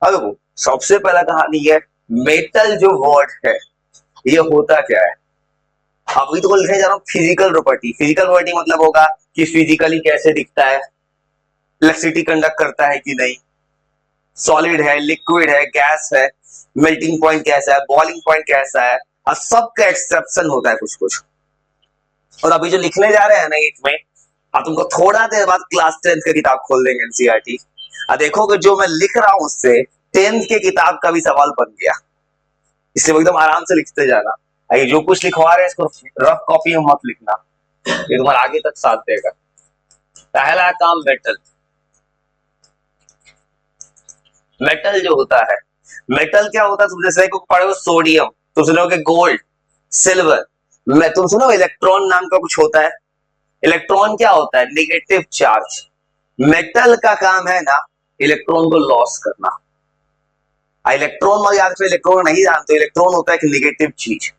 अब देखो सबसे पहला कहानी है मेटल जो वर्ड है ये होता क्या है। अभी तो लिखने जा रहा हूँ फिजिकल प्रॉपर्टी। फिजिकल प्रॉपर्टी मतलब होगा कि फिजिकली कैसे दिखता है, इलेक्ट्रिसिटी कंडक्ट करता है कि नहीं, सॉलिड है, लिक्विड है, गैस है, मेल्टिंग पॉइंट कैसा है, बॉइलिंग पॉइंट कैसा है, और सबका एक्सेप्शन होता है कुछ कुछ। और अभी जो लिखने जा रहे हैं ना इसमें, अब तुमको थोड़ा देर बाद क्लास 10 की किताब खोल देंगे एनसीईआरटी और देखोगे जो मैं लिख रहा हूं उससे 10th के किताब का भी सवाल बन गया। इसलिए वो एकदम आराम से लिखते जाना। ये जो कुछ लिखवा रहे हैं इसको रफ कॉपी में मत लिखना, ये तुम्हारा आगे तक साथ देगा। पहला काम मेटल। मेटल जो होता है, मेटल क्या होता है तुम जैसे को पढ़े हो सोडियम, तुम सुनोगे गोल्ड, सिल्वर। मैं तुम सुनो इलेक्ट्रॉन नाम का कुछ होता है। इलेक्ट्रॉन क्या होता है? Negative charge. मेटल का काम है ना इलेक्ट्रॉन को लॉस करना। इलेक्ट्रॉन और याद इलेक्ट्रॉन नहीं जानते, इलेक्ट्रॉन होता है एक नेगेटिव चीज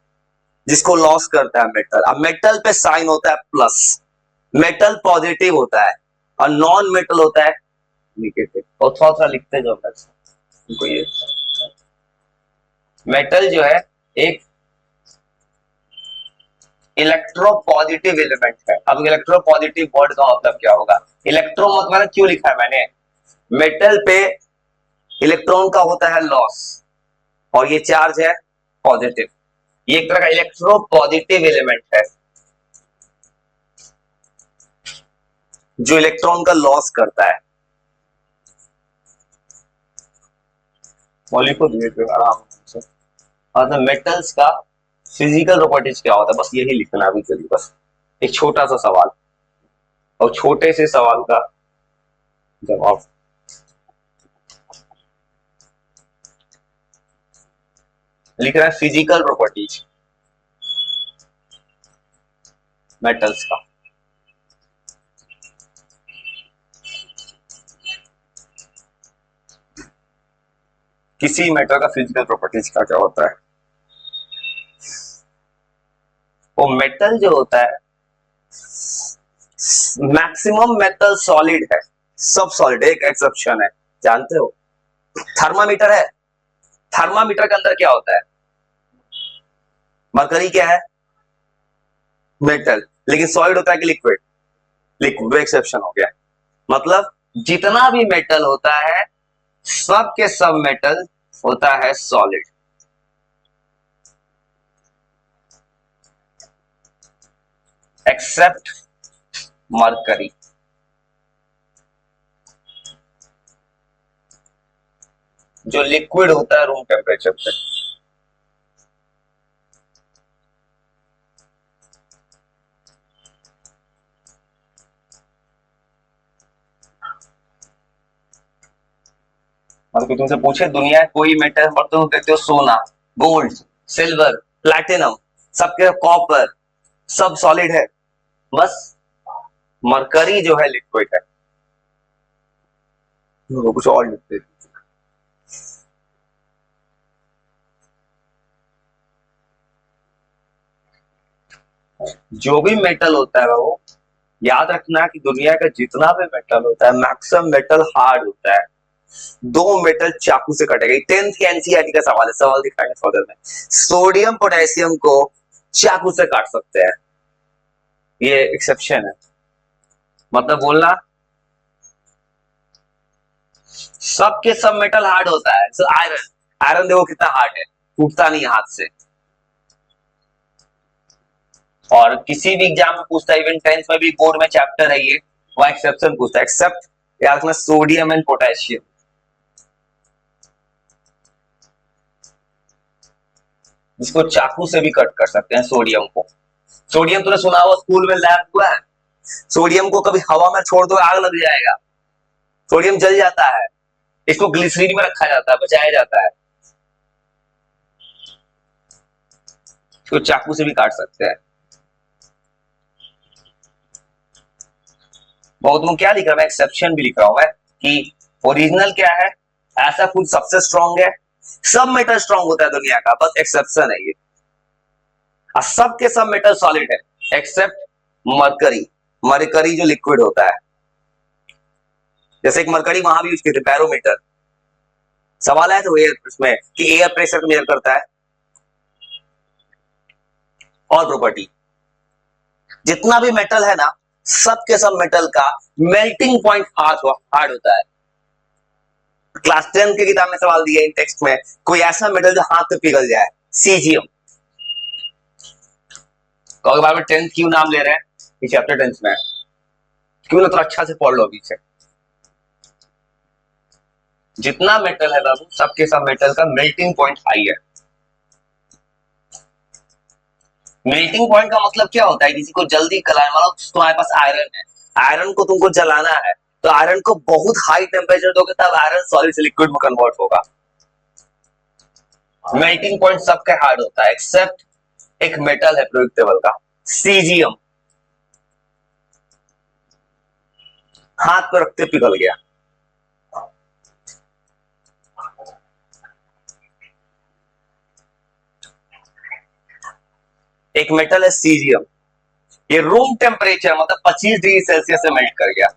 जिसको लॉस करता है मेटल। अब मेटल पे साइन होता है प्लस, मेटल पॉजिटिव होता है और नॉन मेटल होता है नेगेटिव। और थोड़ा थोड़ा लिखते जाओ उनको। ये मेटल जो है एक इलेक्ट्रोपॉजिटिव एलिमेंट है। अब इलेक्ट्रोपॉजिटिव वर्ड का मतलब क्या होगा? इलेक्ट्रो मतलब क्यों लिखा है मैंने? मेटल पे इलेक्ट्रॉन का होता है लॉस और ये चार्ज है पॉजिटिव। ये एक तरह का इलेक्ट्रोपॉजिटिव एलिमेंट है जो इलेक्ट्रॉन का लॉस करता है। मौलिक को आराम से। और मेटल्स का फिजिकल प्रॉपर्टीज क्या होता है, बस यही लिखना अभी के लिए। बस एक छोटा सा सवाल और छोटे से सवाल का जवाब। लिख रहा है फिजिकल प्रॉपर्टीज मेटल्स का। किसी मेटल का फिजिकल प्रॉपर्टीज का क्या होता है? वो मेटल जो होता है मैक्सिमम मेटल सॉलिड है, सब सॉलिड। एक एक्सेप्शन है, जानते हो? थर्मामीटर है, थर्मामीटर के अंदर क्या होता है? मरकरी क्या है? मेटल। लेकिन सॉलिड होता है कि लिक्विड? लिक्विड। एक्सेप्शन हो गया। मतलब जितना भी मेटल होता है सब के सब मेटल होता है सॉलिड एक्सेप्ट मरकरी। जो लिक्विड होता है रूम टेम्परेचर पे। मतलब तुमसे पूछे दुनिया कोई मेटल पर तुम कहते हो सोना, गोल्ड, सिल्वर, प्लैटिनम, सबके कॉपर, सब सॉलिड है। बस मरकरी जो है लिक्विड है। वो कुछ और लिखते हैं। जो भी मेटल होता है वो याद रखना कि दुनिया का जितना भी मेटल होता है मैक्सिमम मेटल हार्ड होता है। दो मेटल चाकू से कटेगा। 10th के एनसीईआरटी का सवाल है, सवाल दिखाएंगे थोड़ी में। सोडियम पोटेशियम को चाकू से काट सकते हैं, ये एक्सेप्शन है। मतलब बोलना सबके सब मेटल हार्ड होता है। सो आयरन, आयरन देखो कितना हार्ड है, टूटता नहीं हाथ से। और किसी भी एग्जाम में पूछता है, इवन 10th में भी बोर्ड में चैप्टर है ये, वह एक्सेप्शन पूछता है। एक्सेप्ट याद रखना सोडियम एंड पोटेशियम। जिसको चाकू से भी कट कर सकते हैं सोडियम को। सोडियम तूने सुना हो स्कूल में लैब हुआ है, सोडियम को कभी हवा में छोड़ दो आग लग जाएगा, सोडियम जल जाता है। इसको ग्लिसरीन में रखा जाता है, बचाया जाता है। इसको चाकू से भी काट सकते हैं। बहुत लोग क्या लिख रहा है, एक्सेप्शन भी लिख रहा हूं मैं कि ओरिजिनल क्या है, ऐसा कुछ सबसे स्ट्रॉन्ग है। सब मेटल स्ट्रॉन्ग होता है दुनिया का, बस एक्सेप्शन है ये। और सब के सब मेटल सॉलिड है एक्सेप्ट मरकरी। मरकरी जो लिक्विड होता है, जैसे एक मरकरी वहां भी यूज किए थे बैरोमीटर। सवाल है तो एयर उसमें कि एयर प्रेशर को मेजर करता है। और प्रॉपर्टी, जितना भी मेटल है ना, सब के सब मेटल का मेल्टिंग पॉइंट हार्ड होता है। क्लास 10 की किताब में सवाल दिया इन टेक्स्ट में, कोई ऐसा मेटल जो हाथ पे पिघल जाए, सीजियम। कहोगे बार बार 10th क्यों नाम ले रहे हैं, ये चैप्टर 10 में है, क्यों ना तो अच्छा से पढ़ लो अभी से। जितना मेटल है बाबू, सबके सब मेटल का मेल्टिंग पॉइंट हाई है। मेल्टिंग पॉइंट का मतलब क्या होता है, किसी को जल्दी गलाना, मतलब तुम्हारे पास आयरन है, आयरन को तुमको जलाना है, तो आयरन को बहुत हाई टेम्परेचर दोगे तब आयरन सॉलिड से लिक्विड में कन्वर्ट होगा। मेल्टिंग पॉइंट सबके हार्ड होता है एक्सेप्ट एक मेटल है प्रेडिक्टेबल का, सीजियम। हाथ पे रखते पिघल गया। एक मेटल है सीजियम, ये रूम टेम्परेचर मतलब 25 डिग्री सेल्सियस से मेल्ट कर गया।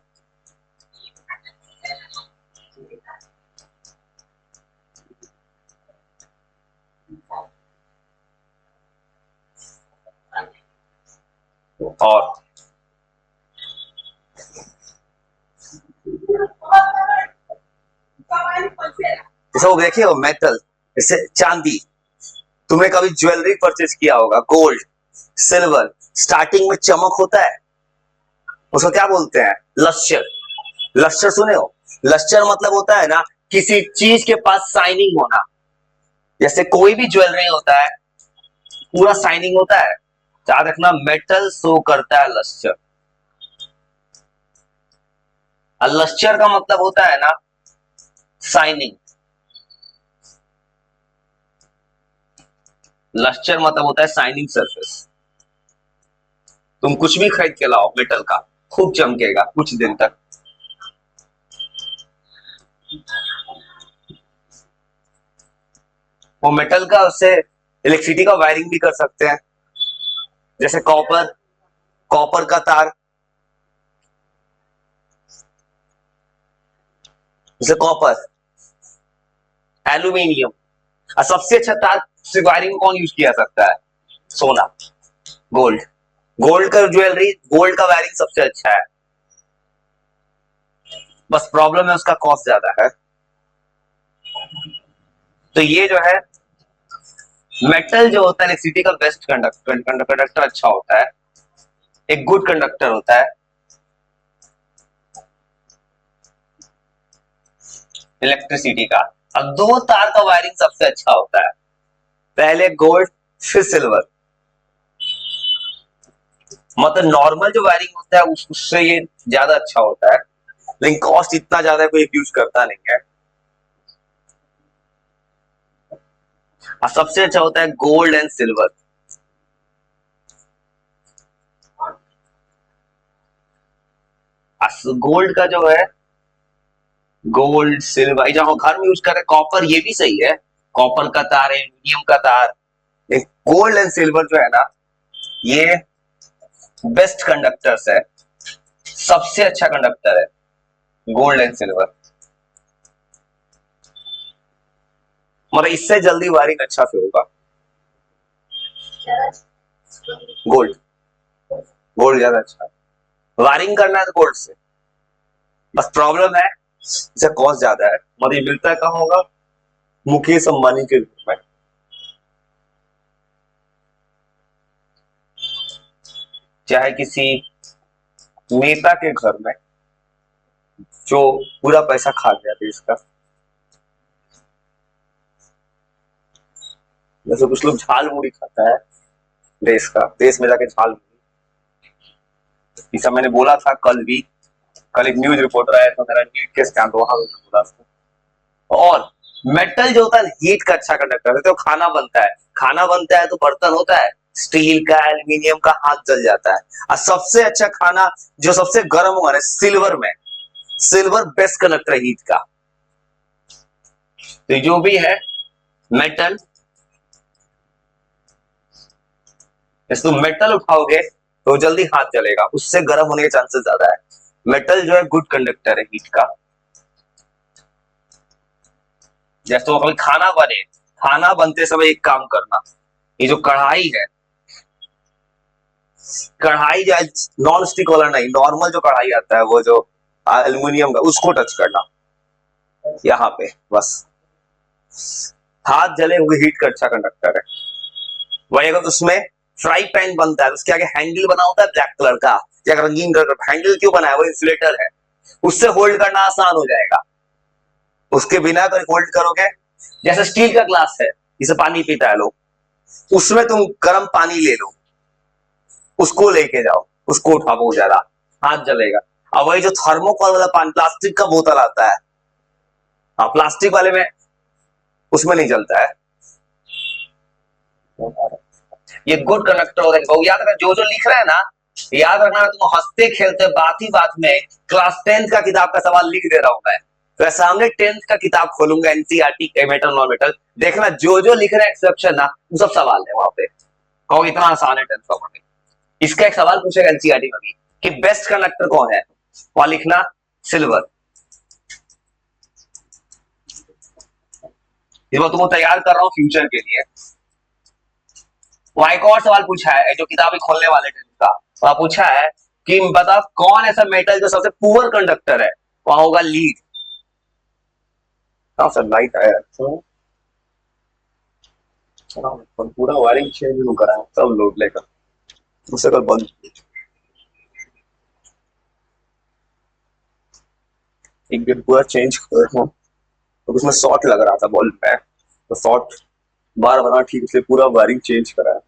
और जैसे वो देखिए वो मेटल, जैसे चांदी, तुमने कभी ज्वेलरी परचेज किया होगा, गोल्ड सिल्वर, स्टार्टिंग में चमक होता है, उसको क्या बोलते हैं, लस्टर। लस्टर सुने हो, लस्टर मतलब होता है ना किसी चीज के पास शाइनिंग होना। जैसे कोई भी ज्वेलरी होता है पूरा शाइनिंग होता है, याद रखना मेटल शो करता है लस्टर। लस्टर का मतलब होता है ना शाइनिंग, लस्टर मतलब होता है शाइनिंग सरफेस। तुम कुछ भी खरीद के लाओ मेटल का, खूब चमकेगा कुछ दिन तक। वो मेटल का, उससे इलेक्ट्रिसिटी का वायरिंग भी कर सकते हैं। जैसे कॉपर, कॉपर का तार, जैसे कॉपर, एल्यूमिनियम। और सबसे अच्छा तार से वायरिंग में कौन यूज किया सकता है, सोना, गोल्ड। गोल्ड का ज्वेलरी, गोल्ड का वायरिंग सबसे अच्छा है, बस प्रॉब्लम है उसका कॉस्ट ज्यादा है। तो ये जो है मेटल जो होता है इलेक्ट्रिसिटी का बेस्ट कंडक्टर अच्छा होता है, एक गुड कंडक्टर होता है इलेक्ट्रिसिटी का। अब दो तार का वायरिंग सबसे अच्छा होता है, पहले गोल्ड फिर सिल्वर। मतलब नॉर्मल जो वायरिंग होता है उससे ये ज्यादा अच्छा होता है, लेकिन कॉस्ट इतना ज्यादा है, कोई यूज करता नहीं है। और सबसे अच्छा होता है गोल्ड एंड सिल्वर। गोल्ड का जो है, गोल्ड सिल्वर जब हम घर में यूज कर रहे हैं, कॉपर ये भी सही है, कॉपर का तार है, एल्यूमिनियम का तार। गोल्ड एंड सिल्वर जो है ना, ये बेस्ट कंडक्टर्स है, सबसे अच्छा कंडक्टर है गोल्ड एंड सिल्वर। मतलब इससे जल्दी वायरिंग अच्छा से होगा गोल्ड, गोल्ड ज्यादा अच्छा है वायरिंग करना है तो गोल्ड से। बस प्रॉब्लम है इससे कॉस्ट ज्यादा है। मतलब ये मिलता कहाँ होगा, मुकेश अंबानी के रूप में। चाहे किसी नेता के घर में जो पूरा पैसा खा गया देश का। जैसे कुछ लोग झाल मुड़ी खाता है देश का, देश में जाके झाल मुड़ी। इसा मैंने बोला था कल भी, कल एक न्यूज रिपोर्टर आया था मेरा नीट के स्कैम, वहां बोला था। और मेटल जो होता है हीट का अच्छा कंडक्टर है, तो खाना बनता है, खाना बनता है तो बर्तन होता है स्टील का, एल्यूमिनियम का, हाथ जल जाता है। और सबसे अच्छा खाना जो सबसे गर्म हुआ है सिल्वर में, सिल्वर बेस्ट कंडक्टर है हीट का। तो जो भी है मेटल, जैसे तुम मेटल उठाओगे तो जल्दी हाथ जलेगा, उससे गर्म होने के चांसेस ज्यादा है। मेटल जो है गुड कंडक्टर है हीट का। जैसे तो कभी खाना बने, खाना बनते समय एक काम करना, ये जो कढ़ाई है, कढ़ाई जो नॉन स्टिक वाला नहीं, नॉर्मल जो कढ़ाई आता है वो जो एल्युमिनियम का, उसको टच करना यहाँ पे बस। हाथ जले हुए हीट का अच्छा कंडक्टर है। वही अगर उसमें फ्राई पैन बनता है तो उसके आगे हैंडल बना होता है ब्लैक कलर का या रंगीन कलर का, हैंडल क्यों बना है? वो इंसुलेटर है, उससे होल्ड करना आसान हो जाएगा। उसके बिना अगर होल्ड करोगे, जैसे स्टील का ग्लास है जिसे पानी पीता है लोग, उसमें तुम गर्म पानी ले लो, उसको लेके जाओ, उसको उठा बहुत ज्यादा, हाथ जलेगा। अब वही जो थर्मोकॉल वाला पानी, प्लास्टिक का बोतल आता है, हाँ प्लास्टिक वाले में, उसमें नहीं जलता है। ये गुड कंडक्टर होता है। याद रखना जो जो लिख रहा है ना, याद रखना, तुम हंसते खेलते बात ही बात में क्लास 10th का किताब का सवाल लिख दे रहा हूं मैं, तो सामने 10th का किताब खोलूंगा, एनसीईआरटी मेटल नॉन मेटल, देखना जो जो लिख रहा है एक्सेप्शन ना, वो सब सवाल है वहां पे। कहो इतना आसान है 10th का पढ़ने। इसका एक सवाल पूछेगा एनसीईआरटी में भी कि बेस्ट कंडक्टर कौन है, वहां लिखना सिल्वर। इस बार तुमको तैयार कर रहा हूं फ्यूचर के लिए। वहां एक और सवाल पूछा है जो किताबें खोलने वाले थे का, वहां पूछा है कि बता कौन ऐसा मेटल जो सबसे पुअर कंडक्टर है, वहां होगा लीड। हाँ सर लाइट आया, पूरा वायरिंग चेंज नहीं करा है सब लोड लेकर, दूसरे कल बंद। एक दिन पूरा चेंज कर रहा हूँ तो उसमें शॉर्ट लग रहा था बल्ब में, तो शॉर्ट बार बना ठीक, इसलिए पूरा वायरिंग चेंज करा है।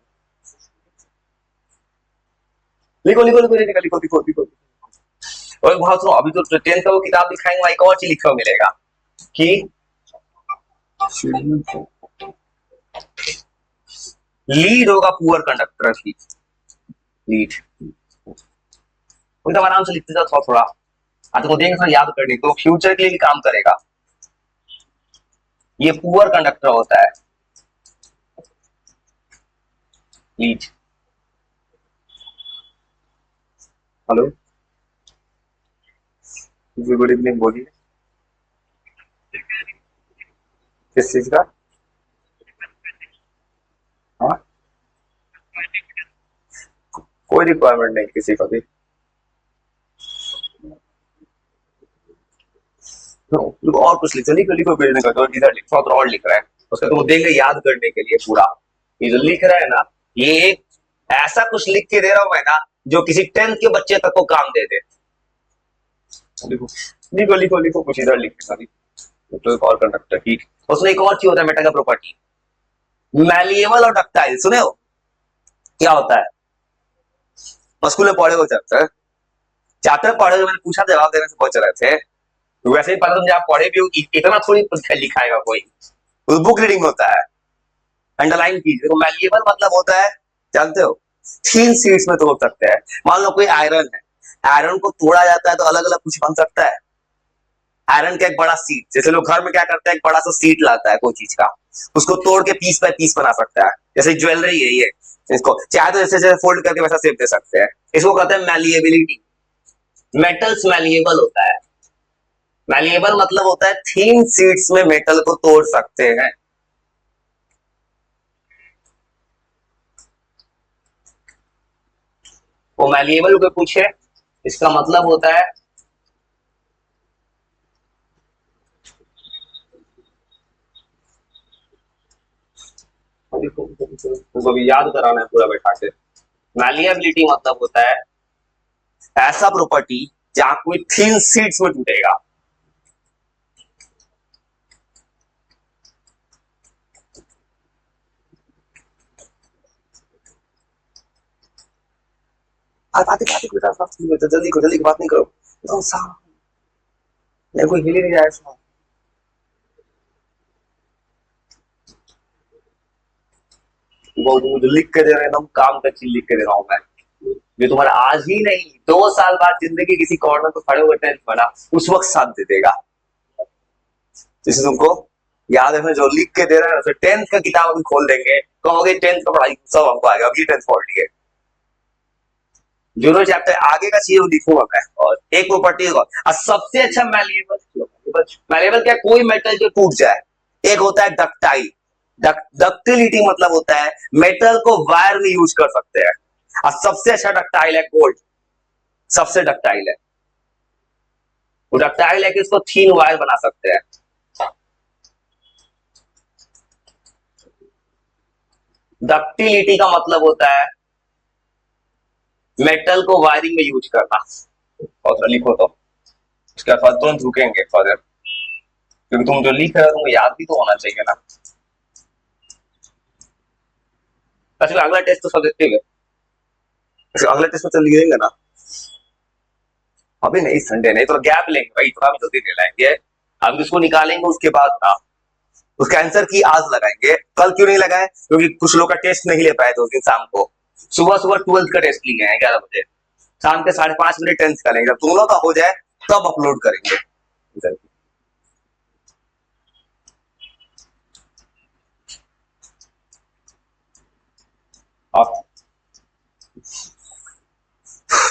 लिखो लिखो लिखो लिखो लिखो लिखो लिखो। और बहुत सुनो, अभी तो 10th का वो किताब दिखाएंगे, वहां एक और चीज लिखा मिलेगा कि लीड होगा पुअर कंडक्टर की, लीड। एकदम आराम से लिखते जाओ थोड़ा थोड़ा, तो देंगे थोड़ा याद करने तो फ्यूचर के लिए भी काम करेगा। ये पुअर कंडक्टर होता है लीड। हेलो गुड इवनिंग, बोलिए किस चीज का? हाँ कोई रिक्वायरमेंट नहीं किसी का भी। और कुछ लिख, लिखो लिखो भेजने का, तो इधर लिखो तो और लिख रहा है, उसका तो वो देंगे याद करने के लिए पूरा। ये जो लिख रहा है ना, ये एक ऐसा कुछ लिख के दे रहा हूं मैं ना, जो किसी 10th के बच्चे तक को काम दे दे। लिखो लिखो लिखो लिखो, कुछ इधर लिखने का, तो एक और कंडक्टर की, उसमें एक और चीज होता है मेटल का प्रॉपर्टी, मैलिएबल और डक्टाइल। सुने हो क्या होता है? स्कूल में पढ़े हो चैप्टर, चैप्टर पढ़े हो, मैंने पूछा जवाब देने से बच रहे थे, वैसे ही पता तुम जब पढ़े भी हो, इतना थोड़ी लिखाएगा कोई, बुक रीडिंग होता है। अंडरलाइन कीजिए, तो मैलिएबल मतलब होता है, जानते हो, थीन शीट्स में तोड़ सकते हैं। मान लो कोई आयरन है, आयरन को तोड़ा जाता है तो अलग अलग कुछ बन सकता है। आयरन का एक बड़ा सीट, जैसे लोग घर में क्या करते हैं, एक बड़ा सा सीट लाता है कोई चीज का, उसको तोड़ के पीस बाय पीस बना सकता है। जैसे ज्वेलरी है ये, इसको चाहे तो जैसे जैसे फोल्ड करके वैसा शेप दे सकते हैं। इसको कहते हैं मैलिएबिलिटी। मेटल्स मैलिएबल होता है। मैलिएबल मतलब होता है थीन शीट्स में मेटल को तोड़ सकते हैं। वो मैलिएबल को पूछे, इसका मतलब होता है तुमको भी याद कराना है पूरा बैठा के। मैलिएबिलिटी मतलब होता है ऐसा प्रॉपर्टी जहां कोई थिन शीट्स में टूटेगा। आते आते जल्दी को जल्दी बात नहीं करो, मेरे को हिल ही नहीं जाए। वो मुझे लिख के दे रहे हैं, एकदम काम का चीज लिख के दे रहा हूं मैं, जो तुम्हारा आज ही नहीं 2 साल बाद जिंदगी किसी कॉर्नर पर खड़े हुए टेंथ बना, उस वक्त साथ दे देगा। जिसे तुमको याद है जो लिख के दे रहा है, 10th का किताब अभी खोल देंगे, कहोगे 10th का पढ़ाई सब हमको आएगा, अभी 10th पढ़ लिए। जो जो चैप्टर आगे का चाहिए वो लिखूंगा मैं। और एक प्रॉपर्टी, और सबसे अच्छा मैलिएबल, मैलिएबल क्या, कोई मेटल जो टूट जाए, एक होता है डक्टाइल। डक्टिलिटी मतलब होता है मेटल को वायर में यूज कर सकते हैं, और सबसे अच्छा डक्टाइल है गोल्ड, सबसे डक्टाइल है। वो डक्टाइल है कि इसको थीन वायर बना सकते हैं। डक्टिलिटी का मतलब होता है मेटल को वायरिंग में यूज करना। और लिखो तो उसके बाद तुरंत रुकेंगे फर्दर, क्योंकि तुम जो लिख रहे हो तुमको याद भी तो होना चाहिए ना। अच्छा अगला टेस्ट तो सब्जेक्टिव है, अच्छा अगला टेस्ट में तो लिख देंगे ना। अभी नहीं, संडे नहीं तो गैप लेंगे भाई, थोड़ा भी जल्दी ले लाएंगे। अब इसको निकालेंगे उसके बाद ना उसका आंसर की आज लगाएंगे। कल क्यों नहीं लगाए? क्योंकि कुछ लोग का टेस्ट नहीं ले पाए थे उस दिन शाम को। सुबह सुबह 12th का टेस्ट लिए हैं 11 बजे, शाम के 5:30 बजे 10th का लेंगे। जब दोनों का हो जाए तब अपलोड करेंगे।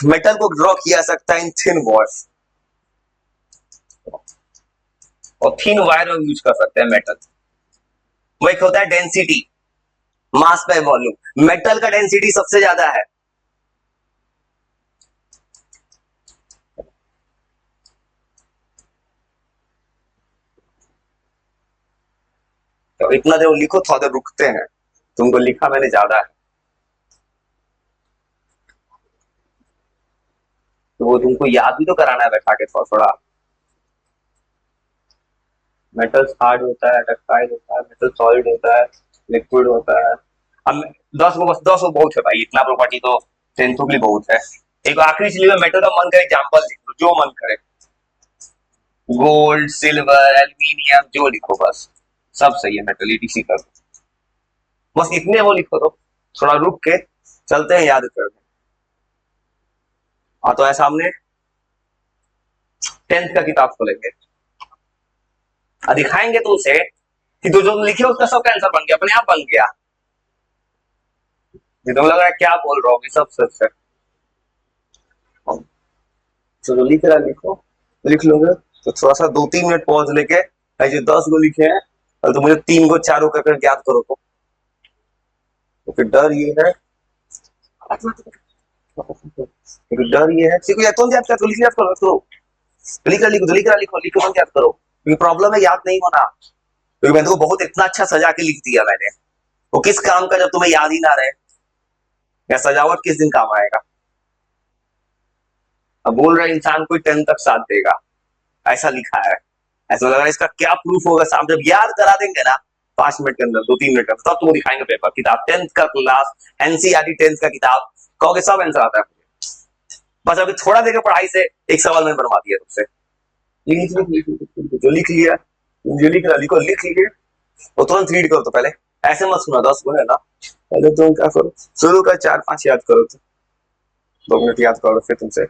मेटल को ड्रॉ किया सकता है इन थिन वॉल्स, और थिन वायर में यूज कर सकते हैं मेटल। वो एक होता है density, mass by volume. Metal का डेंसिटी सबसे ज्यादा है, तो इतना देर लिखो, थोड़ा देर रुकते हैं। तुमको लिखा मैंने ज्यादा है, तो वो तुमको याद भी तो कराना है बैठा के थोड़ा थोड़ा। मेटल हार्ड होता है, डक्टाइल होता है, मेटल सॉलिड होता है, लिक्विड होता है। अब 10 को बहुत है भाई, इतना प्रॉपर्टी तो 10th के लिए बहुत है। एक आखिरी चीज में मेटल का मन करे एग्जाम्पल लिख लो, जो मन करे, गोल्ड, सिल्वर, एल्यूमिनियम, जो लिखो बस सब सही है। मेटल ईटीसी कर दो, बस इतने वो लिखो। तो थोड़ा रुक के चलते हैं याद करने। हाँ तो है सामने 10th का किताब खोलेंगे और दिखाएंगे तुमसे कि जो जो लिखे उसका सबका आंसर बन गया, अपने आप बन गया। ये तो लग रहा है क्या बोल रहा हूँ, सब सच है। तो जो लिख रहा है लिखो, लिख लोगे तो थोड़ा सा 2-3 मिनट पॉज लेके, जो 10 को लिखे हैं तो मुझे 3 को 4 कर याद करो। तो फिर डर ये है, फिर डर ये है, सीखो तुम याद कर, लिख याद करो, लिख रहा लिखो लिखो मत याद करो, क्योंकि प्रॉब्लम है याद नहीं होना। क्योंकि मैंने तो बहुत इतना अच्छा सजा के लिख दिया मैंने, वो किस काम का जब तुम्हें याद ही ना रहे, या सजावट किस दिन काम आएगा। अब बोल रहे इंसान कोई 10 तक साथ देगा, ऐसा लिखा है। ऐसा लग रहा है इसका क्या प्रूफ होगा, साहब जब याद करा देंगे ना 5 मिनट के अंदर, 2-3 मिनट तब तुमको दिखाएंगे पेपर, किताब 10th का क्लास, एनसीईआरटी 10th का किताब, कहोगे सब आंसर आता है। बस अभी थोड़ा देर पढ़ाई से एक सवाल मैंने बनवा दिया तुमसे। जो लिख लिया, जो लिख रहा लिखो, लिख लिए वो तुरंत रीड करो। तो पहले ऐसे मत सुना 10 को है ना, पहले तुम क्या करो, शुरू का 4-5 याद करो, तो 2 मिनट याद करो, फिर तुमसे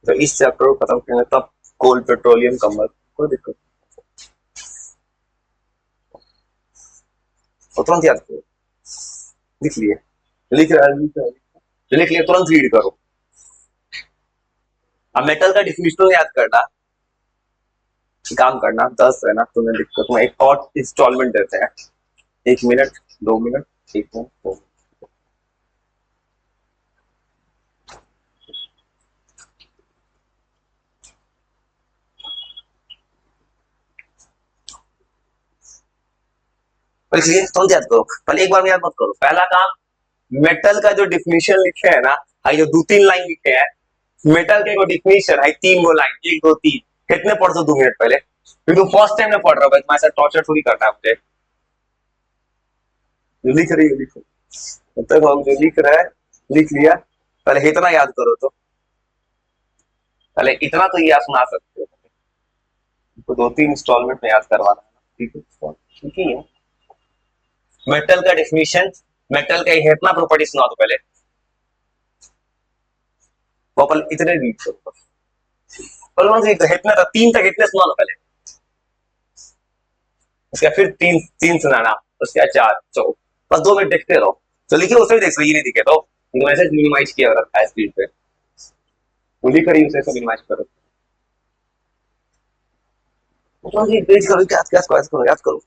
तो इस चैप्टर को खत्म करेंगे, तब कोल पेट्रोलियम कमर, कोई दिक्कत तो तुरंत याद करो। लिख लिए, लिख लिए तुरंत रीड करो। अब मेटल का डिफिनेशन याद करना, काम करना 10 है ना, तुम्हें दिक्कत में एक और इंस्टॉलमेंट देते हैं, 1 मिनट 2 मिनट, 1 मिनट 2 मिनट। तुरंत याद करो, पहले एक बार में याद मत करो। पहला काम, मेटल का जो डिफिनेशन लिखे है ना, जो 2-3 लाइन लिखे हैं मेटल के डिफिनेशन है, 3 लाइन, 1 2 3, कितने पढ़ दो 2 मिनट पहले, क्योंकि तुम फर्स्ट टाइम में पढ़ रहा हो, तुम्हारे साथ टॉर्चर थोड़ी करना है मुझे। जो लिख रही है लिखो, तब तक हम जो लिख रहा है लिख लिया, पहले इतना याद करो। तो पहले इतना तो याद सुना सकते हो, तो 2-3 इंस्टॉलमेंट में याद करवाना है, ठीक है ठीक है। मेटल का डिफिनेशन, मेटल का इतना प्रॉपर्टी सुना दो पहले, वो पहले इतने रीड करो, इतना था 3 तक इतने सुना दो पहले, उसके फिर 3 सुनाना, उसके बाद 4 चलो, बस 2 मिनट देखते रहो। तो लिखिए उसमें देख, ये नहीं दिखे तो मैसेज मिनिमाइज किया रखा है स्क्रीन पे। पूरी खड़ी उसे सब मिनिमाइज करो। तो ये पेज करो, याद याद करो, याद करो, याद करो।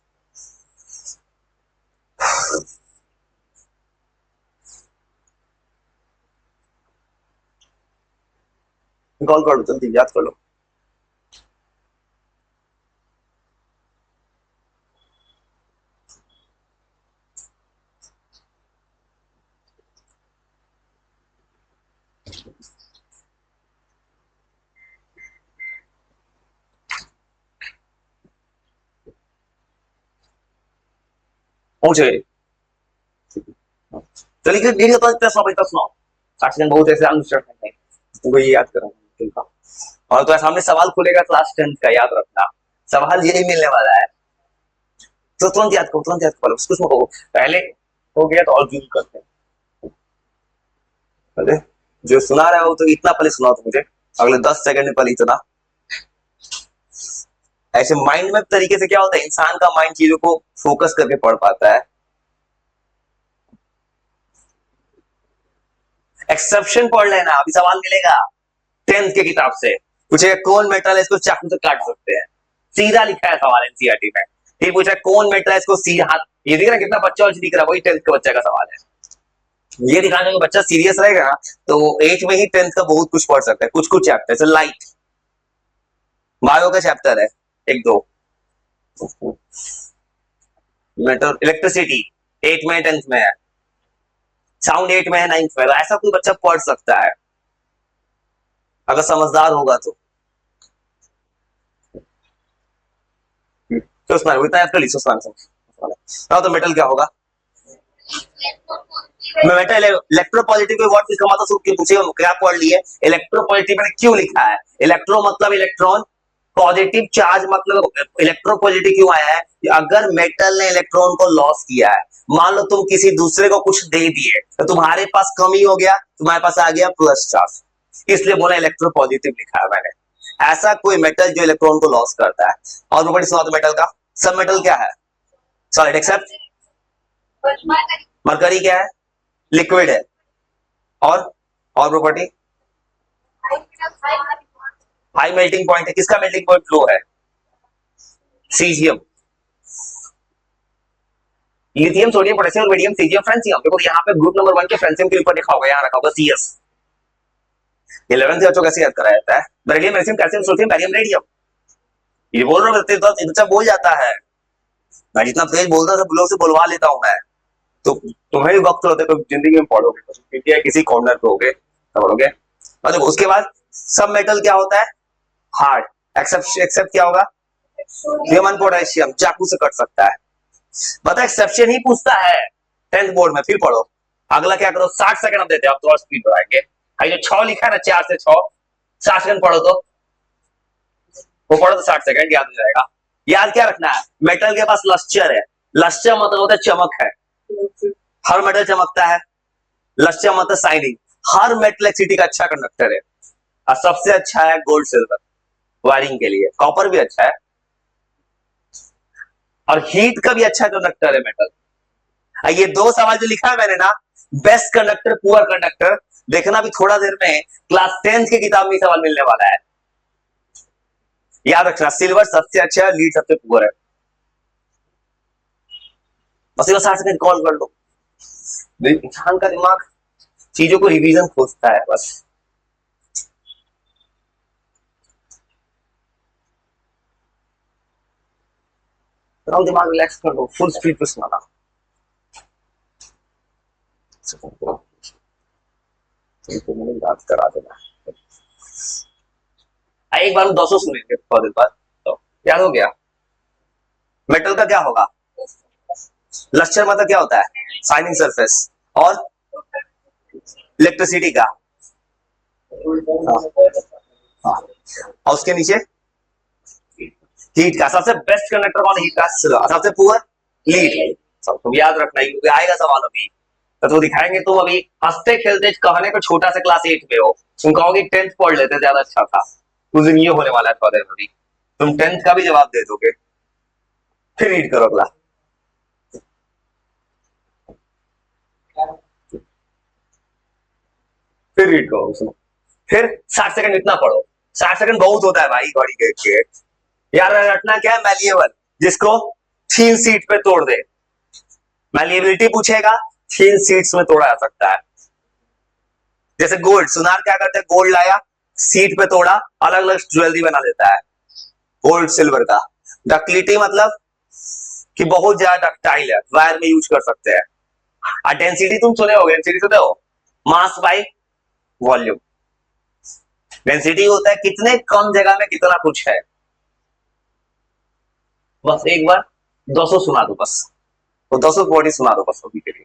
कॉल करो जल्दी, याद कर लो। मुझे चलिए कि डेढ़ तो इतना सुनाओ, इतना सुनाओ। 60 सेकंड बहुत ऐसे आंसर है, तुमको ये याद करना। और तो सामने सवाल खुलेगा क्लास 10 का, याद रखना। सवाल यही मिलने वाला है, तो तुरंत याद करो, तुरंत याद करो, कुछ मत करो। पहले हो गया तो और जूम करते हैं। अरे जो सुना रहा हो तो इतना पहले सुनाओ तो मुझे, अगले 10 सेकंड में पहले इतना। ऐसे माइंड में तरीके से क्या होता है, इंसान का माइंड चीजों को फोकस करके पढ़ पाता है। एक्सेप्शन पढ़ लेना, अभी सवाल मिलेगा 10th के किताब से। पूछे कौन मेटल है इसको चाकू से काट सकते हैं, सीधा लिखा है सवाल एनसीईआरटी में। ठीक पूछा कौन मेटल है इसको सीधा हाथ, ये दिख रहा है कितना बच्चा और दिख रहा है, वही 10th के बच्चे का सवाल है। ये दिखाने में बच्चा सीरियस रहेगा ना, तो 8 में ही 10th का बहुत कुछ पढ़ सकता है, कुछ कुछ चैप्टर जैसे लाइट, बायो का चैप्टर है एक दो, मेटल, इलेक्ट्रिसिटी 8 में 10th में है, साउंड 8 में है 9th में, तो ऐसा कोई बच्चा पढ़ सकता है अगर समझदार होगा तो। तो उसमें इतना याद कर ली, तो मेटल क्या होगा। मेटल इलेक्ट्रोपॉजिटिव वर्ड किसका मतलब क्यों पूछे, क्या पढ़ लिए, इलेक्ट्रोपॉजिटिव ने क्यों लिखा है, इलेक्ट्रो मतलब इलेक्ट्रॉन, पॉजिटिव चार्ज मतलब इलेक्ट्रोपॉजिटिव क्यों आया है कि अगर मेटल ने इलेक्ट्रॉन को लॉस किया है, मान लो तुम किसी दूसरे को कुछ दे दिए तो तुम्हारे पास कमी हो गया, तुम्हारे पास आ गया प्लस चार्ज, इसलिए बोला इलेक्ट्रोपॉजिटिव लिखा है मैंने। ऐसा कोई मेटल जो इलेक्ट्रॉन को लॉस करता है। और प्रॉपर्टी सुना दो मेटल का। सब मेटल क्या है, सॉलिड एक्सेप्ट मरकरी क्या है, लिक्विड है। और प्रॉपर्टी हाई मेल्टिंग पॉइंट है, किसका मेल्टिंग पॉइंट लो है, caesium. Lithium, sodium, potassium, radium, caesium, francium. देखो यहाँ पे ग्रुप नंबर 1 के फ्रांसियम के ऊपर लिखा होगा, यहाँ रखा होगा सीएस। 11th बच्चों कैसे याद कराया जाता है, beryllium, magnesium, calcium, sodium, barium, radium. ये बोल रहा हूँ, बच्चा बोल जाता है, मैं जितना तेज बोलता था लोग से बुलवा लेता हूँ मैं। तो तुम्हें भी वक्त होते तो जिंदगी में पढ़ोगे, क्योंकि किसी कॉर्नर पे होगे पढ़ोगे। मतलब उसके बाद सब मेटल क्या होता है, हार्ड। एक्सेप्ट एक्सेप्ट क्या होगा, ह्यूमन पोटेशियम, चाकू से कट सकता है। पता एक्सेप्शन ही पूछता है 10th बोर्ड में, फिर पढ़ो। अगला क्या करो, 60 सेकंड अब देते हैं, आप थोड़ा स्पीड बढ़ाएंगे। जो 6 लिखा है ना, 4 से 6, 60 सेकंड पढ़ो तो, वो पढ़ो तो 60 सेकंड याद हो जाएगा। याद क्या रखना है, मेटल के पास लस्टर है, लस्टर मतलब होता है चमक है, हर मेटल चमकता है। लस्टर मतलब शाइनिंग, हर मेटल इलेक्ट्रिसिटी का अच्छा कंडक्टर है। और सबसे अच्छा है गोल्ड सिल्वर वायरिंग के लिए, कॉपर भी अच्छा है, और हीट का भी अच्छा कंडक्टर है मेटल। ये दो सवाल जो लिखा है मैंने ना, बेस्ट कंडक्टर पुअर कंडक्टर, देखना भी थोड़ा देर में क्लास 10th की किताब में सवाल मिलने वाला है। याद रखना, सिल्वर सबसे अच्छा है, लीड सबसे पुअर है। बस 60 सेकंड कॉल कर लो। इंसान का दिमाग चीजों को रिवीजन खोजता है बस। दिमाग रिलैक्स कर लो, फुल स्पीड पे सुनाना। याद करा देना, एक बार 200 सुनेंगे थोड़ी देर बाद, तो याद हो गया। मेटल का क्या होगा, लस्टर मतलब क्या होता है, शाइनिंग सरफेस। और इलेक्ट्रिसिटी का, हाँ। और उसके नीचे हीट का, सबसे बेस्ट कंडक्टर कौन है, हीट का, सबसे पुअर लीड। सब तुम याद रखना, क्योंकि आएगा सवाल अभी तो दिखाएंगे। तुम अभी हंसते खेलते कहने को छोटा सा क्लास 8 में हो, तुम कहोगे 10th पढ़ लेते ज्यादा अच्छा था। उस दिन ये होने वाला है थोड़ा देर में, तुम 10th का भी जवाब दे दोगे। फिर रीड करो अगला, फिर रीड करो उसमें। फिर 60 सेकंड इतना पढ़ो। 60 सेकंड बहुत होता है भाई घड़ी देख के। यार रटना क्या है, मैलिएबल, जिसको 3 सीट पे तोड़ दे। मैलिएबिलिटी पूछेगा, 3 सीट्स में तोड़ा जा सकता है। जैसे गोल्ड, सुनार क्या करते हैं, गोल्ड लाया, सीट पे तोड़ा, अलग अलग ज्वेलरी बना देता है गोल्ड सिल्वर का। डक्टिलिटी मतलब कि बहुत ज्यादा डक्टाइल है, वायर में यूज कर सकते हैं। और डेंसिटी तुम सुने हो, डेंसिटी सुने हो, मास बाय वॉल्यूम। डेंसिटी होता है कितने कम जगह में कितना कुछ है। बस एक बार 200 सुना दो, बस वो 200 बॉडी सुना दो बस अभी के लिए।